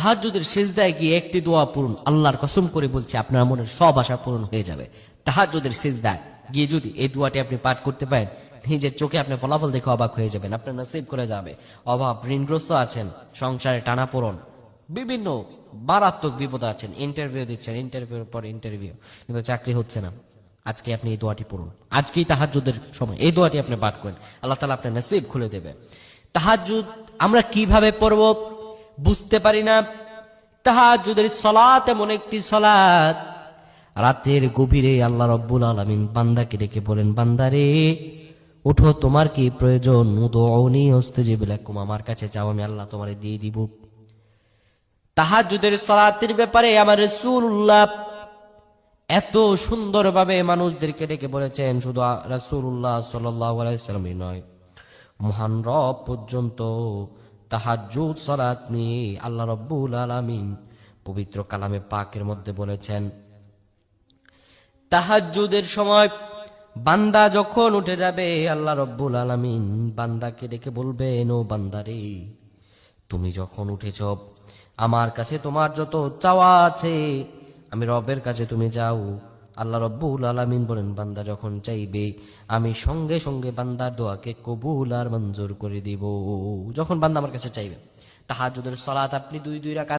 তাহাজ্জুদের সিজদায় গিয়ে একটি দোয়া পড়ুন, আল্লাহর কসম করে বলছি আপনার মনের সব আশা পূরণ হয়ে যাবে। তাহাজ্জুদের সিজদায় গিয়ে যদি এই দোয়াটি আপনি পাঠ করতে পারেন, নিজের চোখে আপনি ফলাফল দেখে অবাক হয়ে যাবেন, আপনার নসিব করে যাবে। অভাব ঋণগ্রস্ত আছেন, সংসারে টানাপোড়েন, বিভিন্ন মারাত্মক বিপদ আছেন, ইন্টারভিউ দিচ্ছেন, ইন্টারভিউর পর ইন্টারভিউ, কিন্তু চাকরি হচ্ছে না, আজকে আপনি এই দোয়াটি পড়ুন, আজকেই তাহাজ্জুদের সময় এই দোয়াটি আপনি পাঠ করেন, আল্লাহ তাআলা আপনার নসিব খুলে দেবে। তাহাজ্জুদ আমরা কিভাবে পড়ব বুঝতে পারি না। তাহাজ্জুদের সালাত এমন একটি সালাত, রাতের গভীরে আল্লাহ রাব্বুল আলামিন বান্দাকে ডেকে বলেন, বান্দারে ওঠো, তোমার কি প্রয়োজন? উদউনি আস্তাজিব লাকুম, আমার কাছে চাও, আমি আল্লাহ তোমারে দিয়ে দিব। তাহাজ্জুদের সালাতের ব্যাপারে আমার রাসূলুল্লাহ এত সুন্দরভাবে মানুষদেরকে ডেকে বলেছেন, শুধু রাসূলুল্লাহ সাল্লাল্লাহু আলাইহি সাল্লামই নয়, মহান রব পর্যন্ত তাহাজ্জুদ সালাত নিয়ে আল্লাহ রাব্বুল আলামিন পবিত্র কালামে পাকের মধ্যে বলেছেন, তাহাজ্জুদের সময় বান্দা যখন উঠে যাবে, আল্লাহ রাব্বুল আলামিন বান্দাকে ডেকে বলবেন, ও বান্দারে তুমি যখন উঠেছ, আমার কাছে তোমার যত চাওয়া আছে, আমি রবের কাছে তুমি যাও। আল্লাহ রাব্বুল আলামিন বলেন, বান্দা যখন চাইবে আমি সঙ্গে সঙ্গে বান্দার দোয়াকে কবুল আর মঞ্জুর করে দিব, যখন বান্দা আমার কাছে চাইবে। তাহাজ্জুদের সালাত আপনি 2 রাকাত